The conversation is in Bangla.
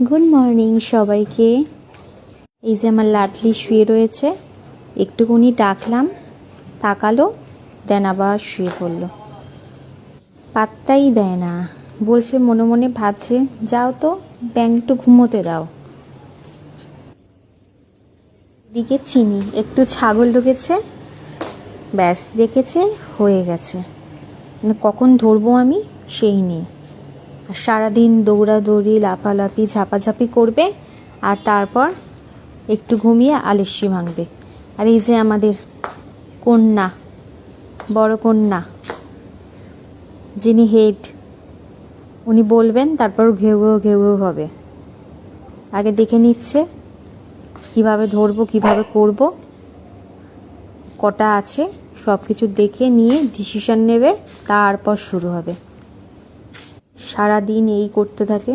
গুড মর্নিং সবাইকে। এই যে আমার লাডলি শুয়ে রয়েছে, একটুকুনি ডাকলাম, তাকালো, দেন আবার শুয়ে পড়লো, পাত্তাই দেয় না। বলছে মনে মনে ভাবছে, যাও তো ব্যাং একটু ঘুমোতে দাও। দিকে চিনি একটু ছাগল ঢুকেছে, ব্যাস দেখেছে হয়ে গেছে, মানে কখন ধরবো আমি সেই নিয়ে। আর সারাদিন দৌড়াদৌড়ি লাফালাফি ঝাপাঝাপি করবে, আর তারপর একটু ঘুমিয়ে আলস্যি ভাঙবে। আর এই যে আমাদের কন্যা, বড় কন্যা, যিনি হেড, উনি বলবেন তারপর ঘেউ ঘেউ ঘেউ ঘেউ হবে। আগে দেখে নিচ্ছে কিভাবে ধরবো, কিভাবে করব, কটা আছে সব কিছু দেখে নিয়ে ডিসিশন নেবে, তারপর শুরু হবে। সারাদিন এই করতে থাকে।